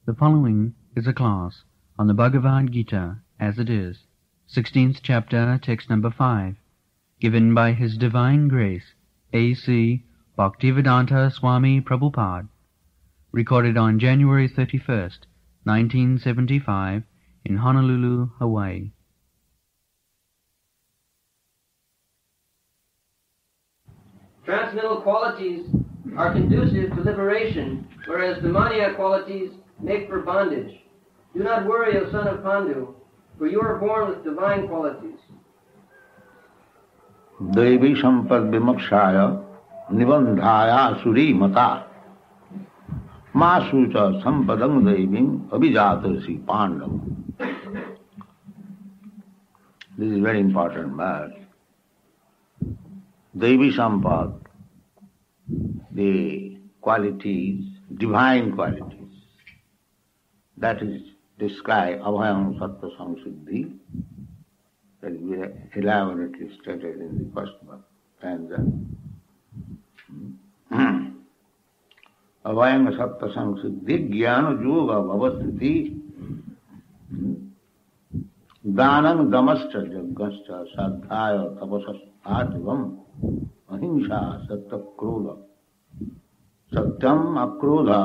The following is a class on the Bhagavad Gita as it is, 16th chapter, text number 5, given by His Divine Grace, A.C. Bhaktivedanta Swami Prabhupada, recorded on January 31st, 1975, in Honolulu, Hawaii. Transcendental qualities are conducive to liberation, whereas demoniac qualities make for bondage. Do not worry, O son of Pandu, for you are born with divine qualities. Devi sampad vimokshaya nibandhaya suri mata masucha sampadam devim abhijatasi pandav. This is very important verse. Devi sampad, the qualities, divine qualities, that is described, abhayam sattva samsiddhi, that is very elaborately stated in the first stanza. Abhayam sattva samsiddhi, jnana yoga bhavastiti, danam damascha jaggascha sadhaya tapasas ativam, ahimsa satta krodha, satyam akrodha,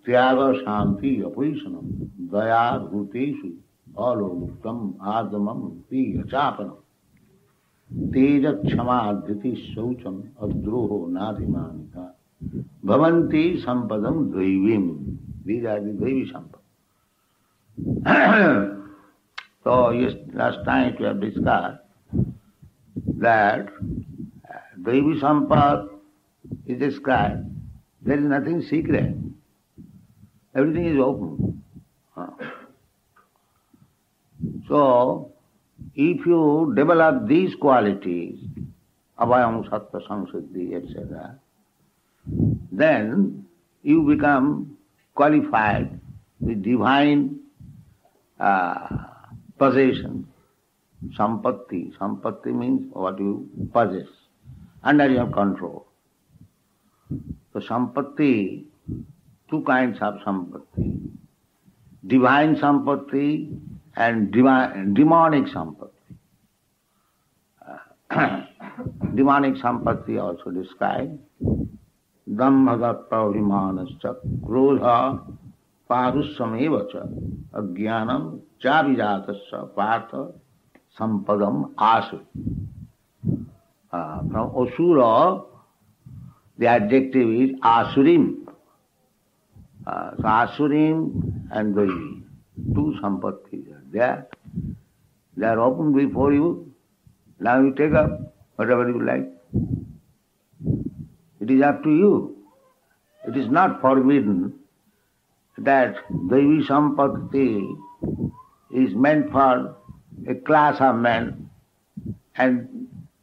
Tyaga Shanti Apoisanam Daya Bhuteshu Alo Luktam Adamam Piya Chapanam Teja Kshama Adhiti Saucham Adroho Nadhimanika Bhavanti Sampadam Dvaivim. These are the Devi Sampad. So, yes, last night we have discussed that Devi Sampad is described. There is nothing secret. Everything is open. So, if you develop these qualities, abhayam sattva samsiddhi, etc., then you become qualified with divine possession, sampatti. Sampatti means what you possess, under your control. So, sampatti, two kinds of sampatti, divine sampatti and demonic sampatti. Demonic sampatti also described. Dhammadat pravhimanascha krodha parussamevacha ajnanam chavijatasya partha sampadam asu. From Asura, the adjective is asurim. So Asurim and Devi, two sampattis are there. They are open before you. Now you take up whatever you like. It is up to you. It is not forbidden that Devi Sampatti is meant for a class of men and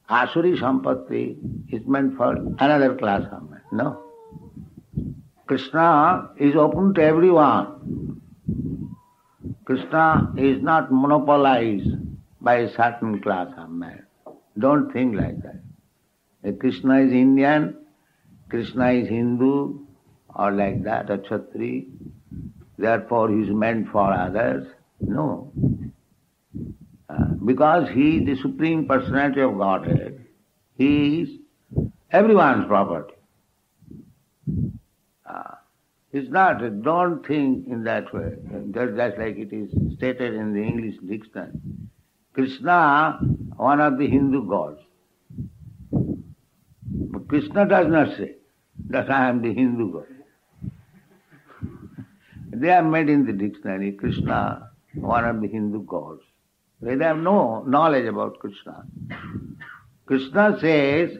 Asuri Sampatti is meant for another class of men. No. Krishna is open to everyone. Krishna is not monopolized by a certain class of men. Don't think like that. If Krishna is Indian, Krishna is Hindu, or like that, a Kshatri, therefore he is meant for others. No. Because he is the Supreme Personality of Godhead, he is everyone's property. It's not, don't think in that way. That's like it is stated in the English dictionary. Krishna, one of the Hindu gods. But Krishna does not say that I am the Hindu god. They are made in the dictionary, Krishna, one of the Hindu gods. They have no knowledge about Krishna. Krishna says,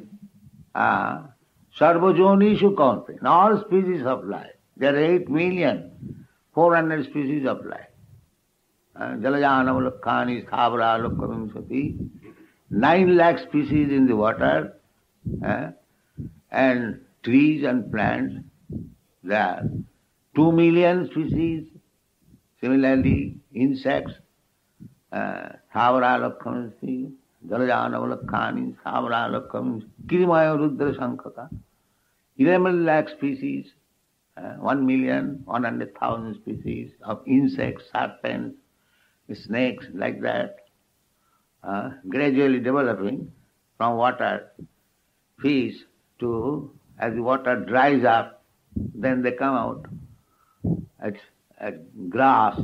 Sarvajonishu Kaunte, in all species of life. There are 8,400,000 species of life. Jalajana Lakhani, Thavara, Lokavimsati, 9 lakh species in the water, and trees and plants. There are 2 million species. Similarly, insects, Thavara Lokavimsati, Jalajana Lakhani, Thavara Lokavimsati, Kirimaya Rudra Sankhaka, 11 lakh species. 1,100,000 species of insects, serpents, snakes, like that, gradually developing from water, fish to, as the water dries up, then they come out as grass,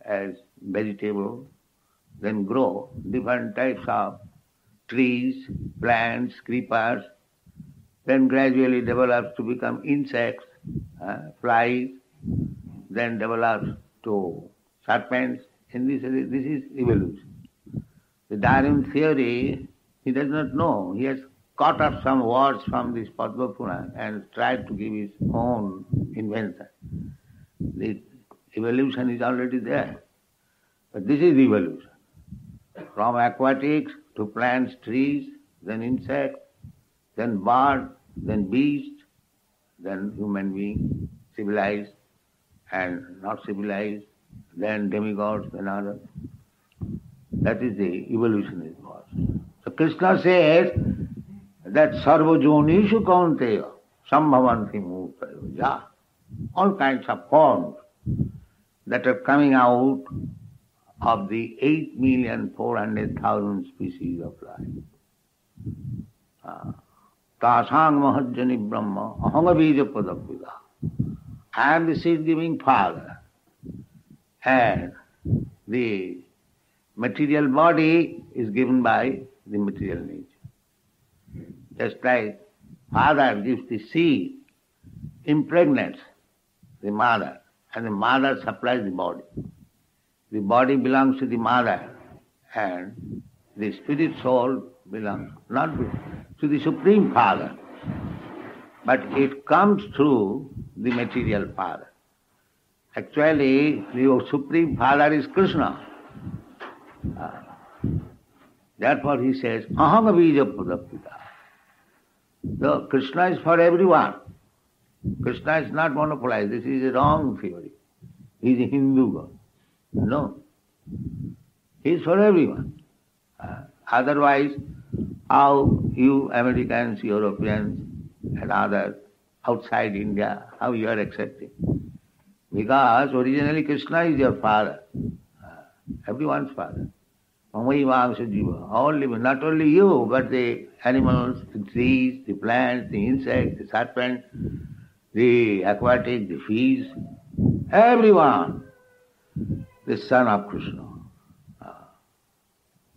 as vegetable, then grow different types of trees, plants, creepers, then gradually develops to become insects, flies, then develops to serpents. And this is evolution. The Darwin theory, he does not know. He has caught up some words from this Padma Purana and tried to give his own invention. The evolution is already there. But this is evolution. From aquatics to plants, trees, then insects, then bird, then beast, then human being, civilized and not civilized, then demigods, then others. That is the evolutionary process. So Krishna says that sarva jonishu kaunteya sambhavanti murtayo ja. All kinds of forms that are coming out of the 8,400,000 species of life. Tasang mahajjani brahma ahangabija padapida. I am the seed-giving father. And the material body is given by the material nature. Just like father gives the seed, impregnates the mother, and the mother supplies the body. The body belongs to the mother, and the spirit soul belongs not to the Supreme Father, but it comes through the material father. Actually, the Supreme Father is Krishna. Therefore he says, Aham Abija Pudapita. So Krishna is for everyone. Krishna is not monopolized. This is a wrong theory. He is a Hindu God. No. He is for everyone. Otherwise, how you Americans, Europeans, and others outside India, how you are accepting? Because originally Krishna is your father, everyone's father. All living, not only you, but the animals, the trees, the plants, the insects, the serpents, the aquatic, the fish, everyone, the son of Krishna.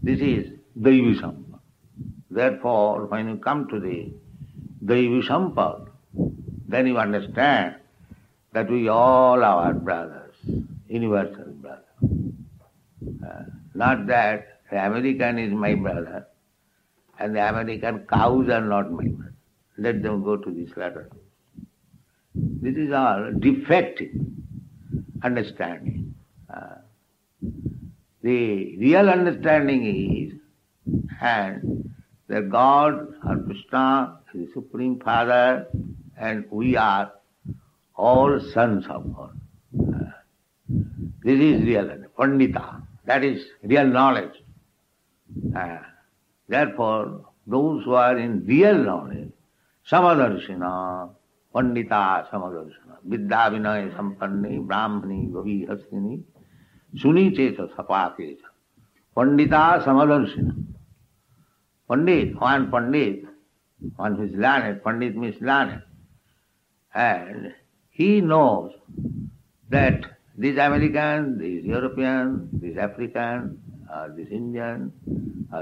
This is Daivi Sampad. Therefore, when you come to the Daivi Sampad, then you understand that we all are brothers, universal brothers. Not that the American is my brother and the American cows are not my brother. Let them go to the slaughter. This is all defective understanding. The real understanding is and that God or Krishna is the Supreme Father and we are all sons of God. This is real Pandita. That is real knowledge. Therefore, those who are in real knowledge, Samadarshina, Pandita Samadarshina, Vidya Vinaya Sampanni, Brahmani, Gavi Hastini, Suni Cheta Sapakecha, Pandita Samadarshina. Pandit, one who is learned, Pandit means learned. And he knows that these Americans, these Europeans, these Africans, these Indians,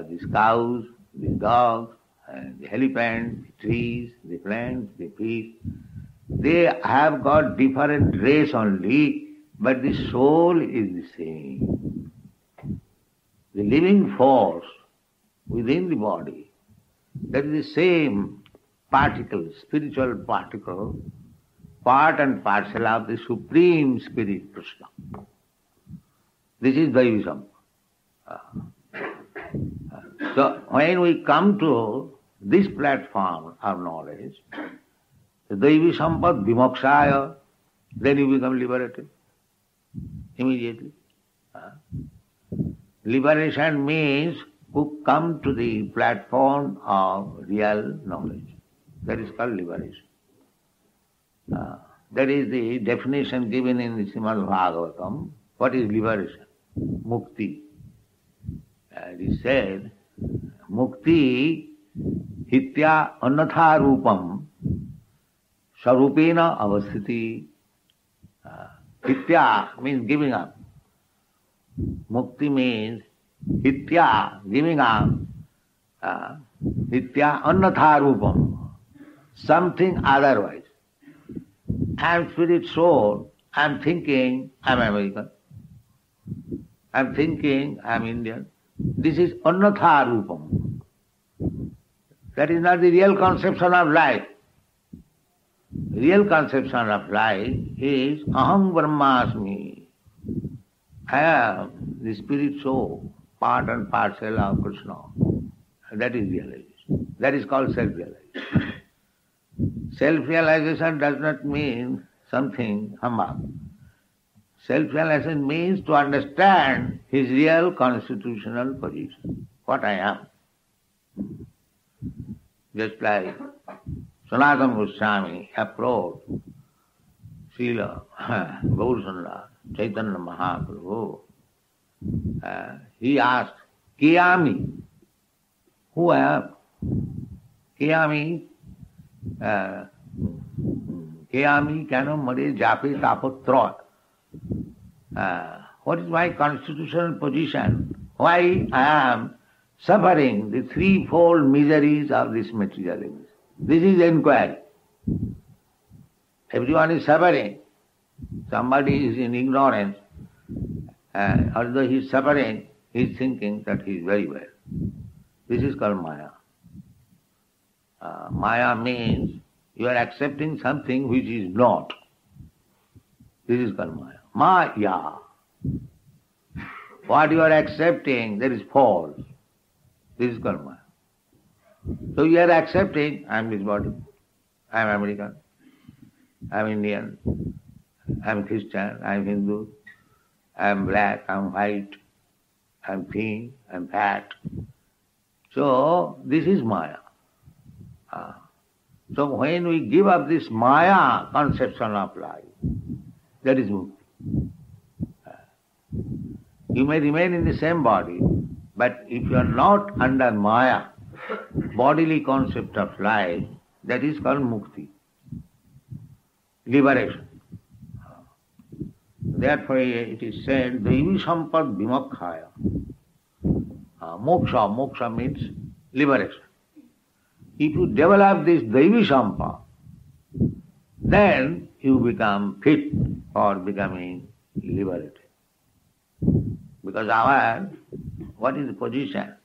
these cows, these dogs, and the elephants, the trees, the plants, the fish, they have got different race only, but the soul is the same. The living force within the body, that is the same particle, spiritual particle, part and parcel of the Supreme Spirit, Krishna. This is Daivisam. So when we come to this platform of knowledge, the Daivi Sampad Vimokshaya, then you become liberated immediately. Liberation means to come to the platform of real knowledge. That is called liberation. That is the definition given in the Srimad Bhagavatam. What is liberation? Mukti. It is said, Mukti hitya annatha rupam sarupena avasthiti. Hitya means giving up. Mukti means hitya, giving up. Hitya annatha rupam, something otherwise. I am spirit soul, I am thinking I am American, I am thinking I am Indian. This is annatha rupam. That is not the real conception of life. Real conception of life is aham brahmasmi. I am the spirit soul, part and parcel of Krishna. That is realization. That is called self-realization. Self-realization does not mean something humbug. Self-realization means to understand his real constitutional position, what I am. Just like Sanatana Goswami approached Srila Gaurasundar, Chaitanya Mahaprabhu. He asked, Kiyami, who I am? Kiyami, Kiyami kano mare jape tapotra. What is my constitutional position? Why I am suffering the threefold miseries of this material existence? This is inquiry. Everyone is suffering. Somebody is in ignorance. Although he is suffering, he is thinking that he is very well. This is called Maya. Maya means you are accepting something which is not. This is called Maya. Maya. What you are accepting, that is false. This is called Maya. So you are accepting, I am this body, I am American, I am Indian, I am Christian, I am Hindu, I am black, I am white, I am thin, I am fat. So this is Maya. So when we give up this Maya conception of life, that is Mukti. You may remain in the same body, but if you are not under Maya, bodily concept of life, that is called Mukti, liberation. Therefore it is said, Devi Sampad Vimokkhaya. Moksha means liberation. If you develop this Devi Sampad, then you become fit for becoming liberated. Because what is the position?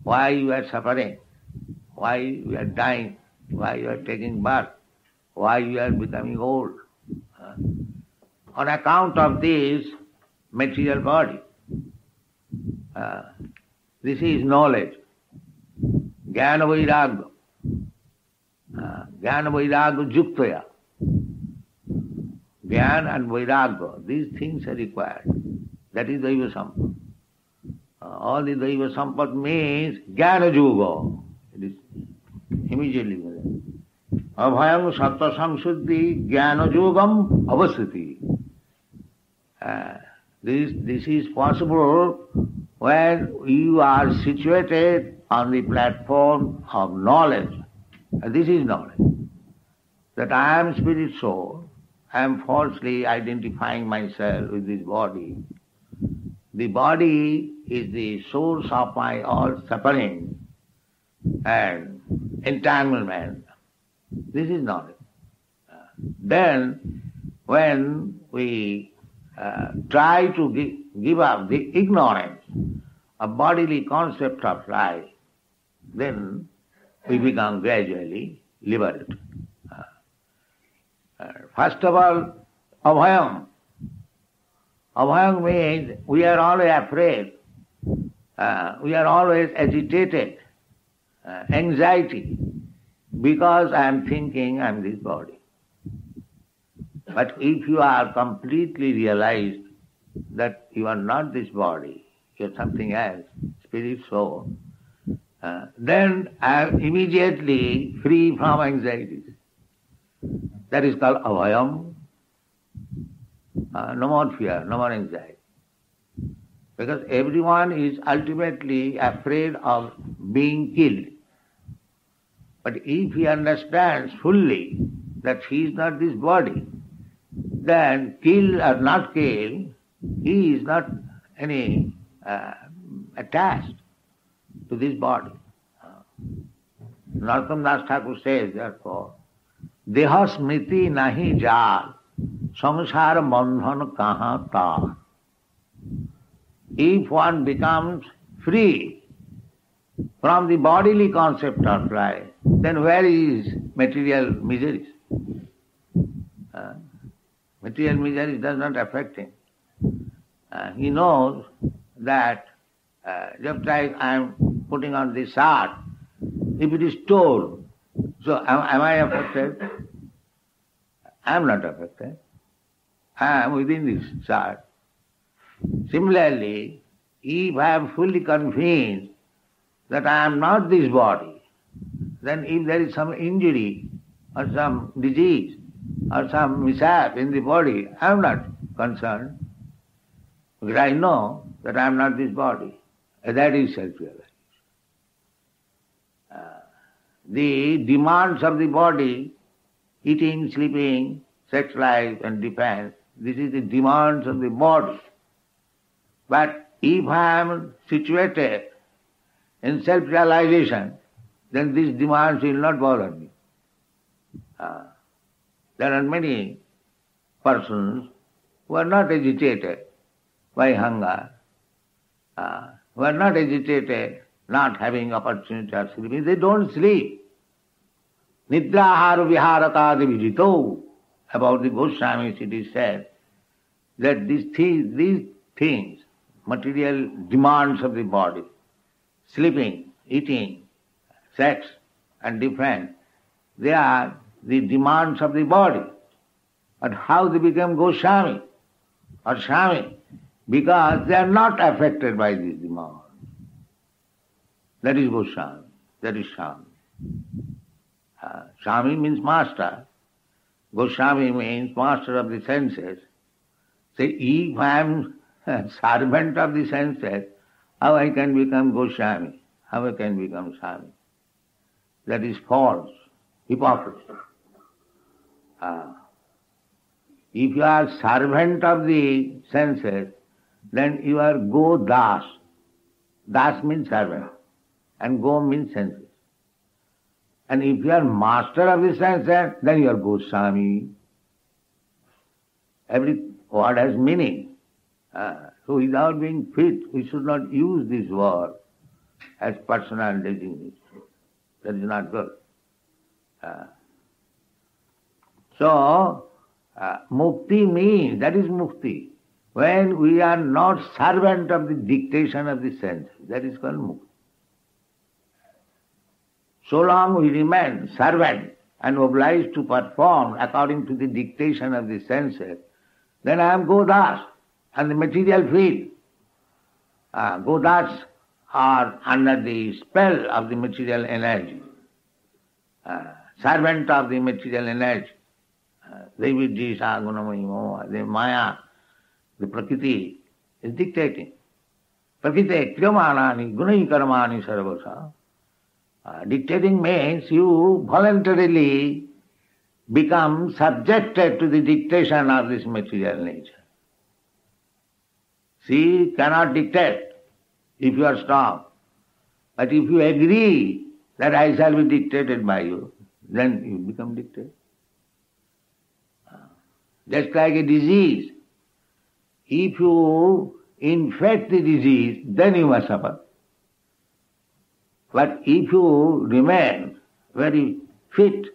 Why you are suffering? Why you are dying? Why you are taking birth? Why you are becoming old? On account of this material body. This is knowledge. Jnana vairagya. Jnana vairagya juktaya. Jnana and vairagya, these things are required. That is Daiva Sampad. All the Daiva Sampad means Jnana Juga. It is immediately given. Abhayam Sattva Samsuddhi Jnana Jugam Avasati. This is possible when you are situated on the platform of knowledge. This is knowledge. That I am spirit soul, I am falsely identifying myself with this body. The body is the source of my all suffering and entanglement. This is knowledge. Then when we try to give up the ignorance of bodily concept of life, then we become gradually liberated. First of all, abhayam. Abhayam means we are always afraid, we are always agitated, anxiety, because I am thinking I am this body. But if you are completely realized that you are not this body, you are something else, spirit, soul, then I am immediately free from anxieties. That is called abhayam. No more fear, no more anxiety. Because everyone is ultimately afraid of being killed. But if he understands fully that he is not this body, then kill or not kill, he is not any attached to this body. Narottam Das Thakur says, therefore, Deha smriti nahi jal, samsara bandhan kaha tar. If one becomes free from the bodily concept of life, then where is material miseries? Material misery does not affect him. He knows that just like I am putting on this shirt, if it is torn, so am I affected? I am not affected. I am within this shirt. Similarly, if I am fully convinced that I am not this body, then if there is some injury or some disease or some mishap in the body, I am not concerned. Because I know that I am not this body. That is self-realization. The demands of the body, eating, sleeping, sex life and defense, this is the demands of the body. But if I am situated in self-realization, then these demands will not bother me. There are many persons who are not agitated by hunger, who are not agitated not having opportunity of sleeping. They don't sleep. Nidrahara viharakadi vijito. About the Goswamis it is said that these things, material demands of the body, sleeping, eating, sex and defense, they are the demands of the body. But how they become Goswami or Swami? Because they are not affected by these demands. That is Goswami, that is Swami. Swami means master. Goswami means master of the senses. Say, if I am a servant of the senses, how I can become Goswami? How I can become Swami? That is false, hypocrisy. If you are servant of the senses, then you are Go Das. Das means servant, and Go means senses. And if you are master of the senses, then you are Goswami. Every word has meaning. So without being fit, we should not use this word as personal designation. That is not good. So, mukti means, that is mukti. When we are not servant of the dictation of the senses, that is called mukti. So long we remain servant and obliged to perform according to the dictation of the senses, then I am Godas and the material field. Godas are under the spell of the material energy, servant of the material energy. The Maya, the Prakriti is dictating. Prakriti kriyamanani gunai karmani sarvasa. Dictating means you voluntarily become subjected to the dictation of this material nature. She cannot dictate if you are strong. But if you agree that I shall be dictated by you, then you become dictated. Just like a disease. If you infect the disease, then you must suffer. But if you remain very fit,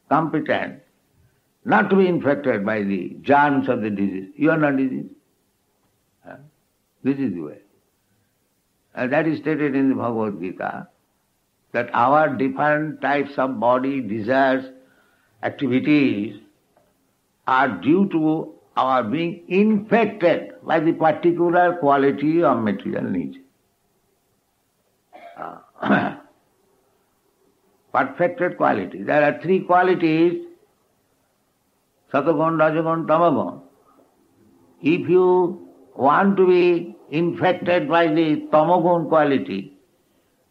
competent, not to be infected by the germs of the disease, you are not diseased. This is the way. And that is stated in the Bhagavad Gita, that our different types of body, desires, activities are due to our being infected by the particular quality of material nature. Perfected quality. There are three qualities Satagun, Rajagun, Tamagun. If you want to be infected by the Tamagun quality,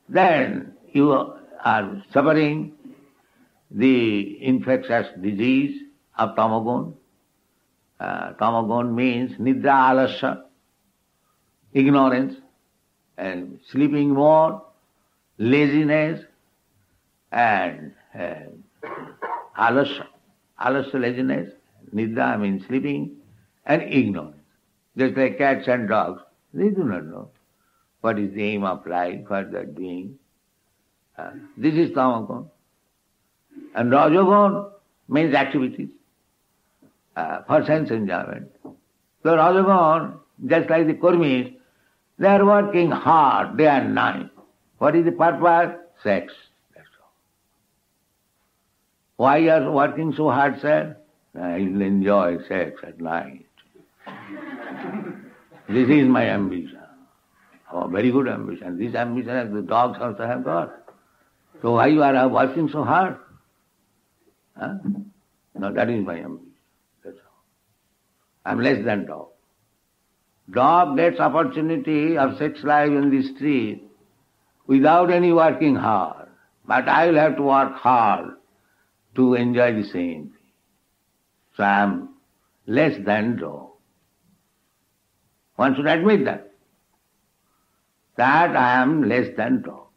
then you are suffering the infectious disease of Tamagun. Tamagun means Nidra Alasya, ignorance, and sleeping more, laziness, and Alasya. Alasya, laziness, Nidra means sleeping, and ignorance. Just like cats and dogs, they do not know what is the aim of life, what they are doing. This is Tamagun. And Rajagun means activities for sense enjoyment. So Rajagun, just like the Kurmis, they are working hard day and night. What is the purpose? Sex. That's all. Why you are working so hard, sir? I will enjoy sex at night. This is my ambition. Oh, very good ambition. This ambition the dogs also have got. So why you are working so hard? Huh? No, that is my ambition. That's all. I am less than dog. Dog gets opportunity of sex life in the street without any working hard. But I will have to work hard to enjoy the same thing. So I am less than dog. One should admit that I am less than dog.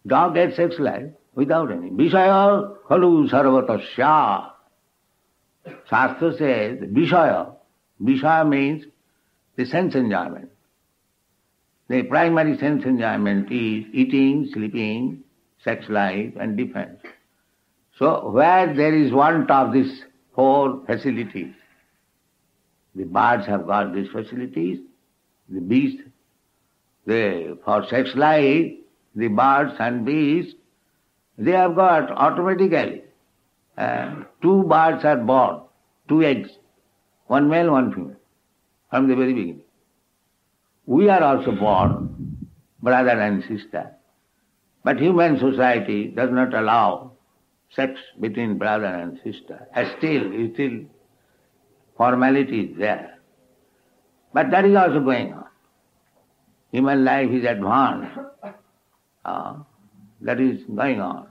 Dog gets sex life without any. Vishaya khalu sarvatasya. Shastra says Vishaya. Vishaya means the sense enjoyment. The primary sense enjoyment is eating, sleeping, sex life and defense. So where there is want of these four facilities, the birds have got these facilities, the beasts, for sex life, the birds and beasts, they have got automatically. Two birds are born, two eggs, one male, one female, from the very beginning. We are also born, brother and sister. But human society does not allow sex between brother and sister. Still formality is there. But that is also going on. Human life is advanced. That is going on.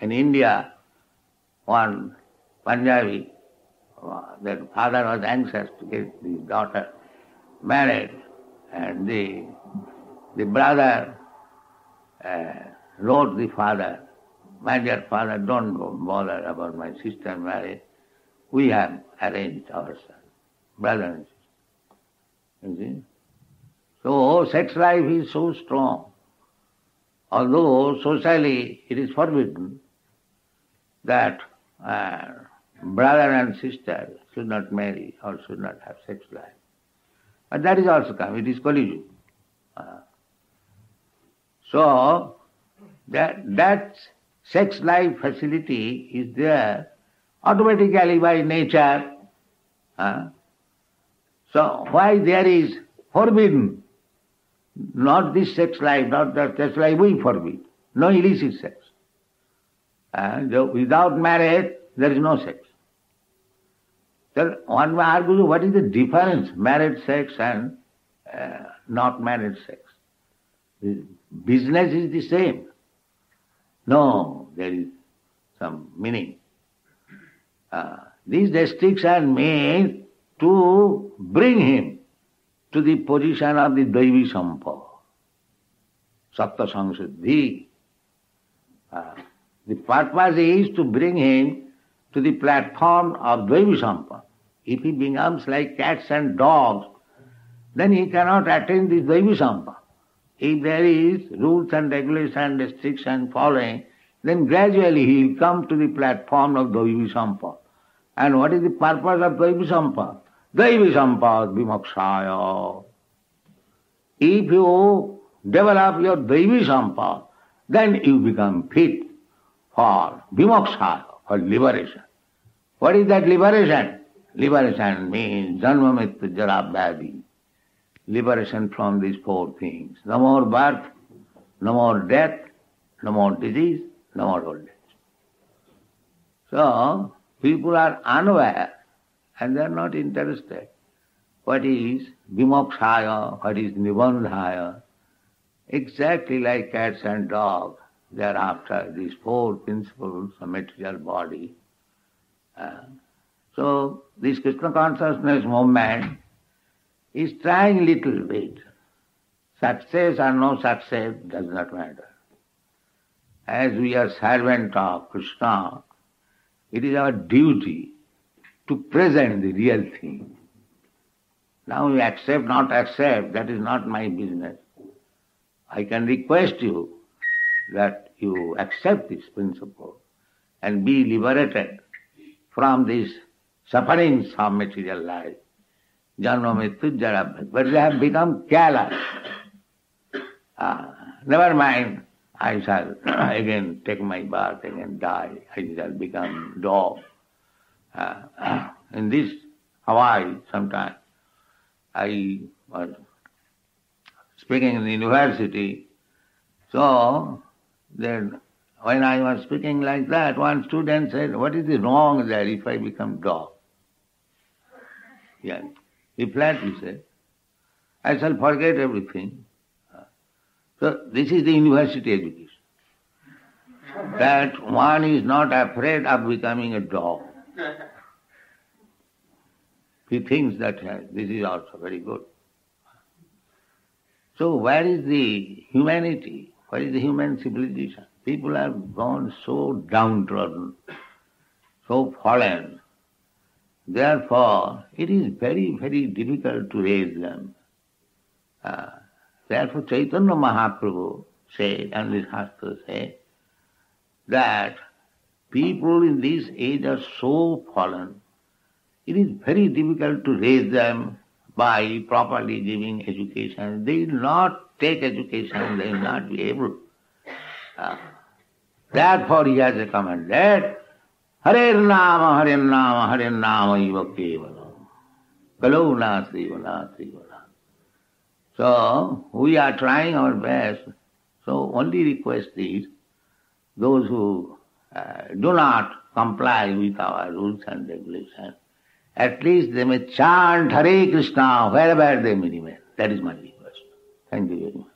In India, one Punjabi, their father was anxious to get his daughter married, and the brother wrote the father, "My dear father, don't bother about my sister marriage. We have arranged our son, brother and sister." You see? So sex life is so strong. Although socially it is forbidden that brother and sister should not marry or should not have sex life. But that is also come, it is Kali Yuga. So that sex life facility is there automatically by nature. So why there is forbidden? Not this sex life, not that sex life, we forbid. No illicit sex. Without marriage, there is no sex. So one may argue, what is the difference, married sex and not married sex? The business is the same. No, there is some meaning. This restriction means to bring him to the position of the Daivi Sampa, Satta Samsiddhi. The purpose is to bring him to the platform of Daivi Sampa. If he becomes like cats and dogs, then he cannot attain this Daivi Sampa. If there is rules and regulation, restriction following, then gradually he will come to the platform of Daivi Sampa. And what is the purpose of Daivi Sampa? Daivi Sampa Vimokshaya. If you develop your Daivi Sampa, then you become fit for Vimokshaya, for liberation. What is that liberation? Liberation means Janma Mrityu Jara Vyadhi. Liberation from these four things. No more birth, no more death, no more disease, no more old age. So, people are unaware and they are not interested. What is vimokshaya, what is nibandhaya? Exactly like cats and dogs, they are after these four principles of material body. So this Krishna consciousness movement is trying little bit. Success or no success does not matter. As we are servant of Krishna, it is our duty to present the real thing. Now you accept, not accept, that is not my business. I can request you that you accept this principle and be liberated from these sufferings of material life. Janma mrityu jara. But they have become careless. Never mind, I shall again take my bath, again die, I shall become dog. In this Hawaii sometime, I was speaking in the university, so then when I was speaking like that, one student said, what is the wrong there if I become dog? Yeah. He flatly said, I shall forget everything. So this is the university education. That one is not afraid of becoming a dog. He thinks that this is also very good. So where is the humanity? Where is the human civilization? People have gone so downtrodden, so fallen. Therefore, it is very, very difficult to raise them. Therefore, Chaitanya Mahaprabhu said, and the Shastra say, that people in this age are so fallen, it is very difficult to raise them by properly giving education. They will not take education, they will not be able. Therefore he has recommended, Hare Nama, Hare Nama, Hare Nama iva kevalam. Kalau nasti nasti. So we are trying our best. So only request is, those who do not comply with our rules and regulations, at least they may chant Hare Krishna wherever they may remain. That is my request. Thank you very much.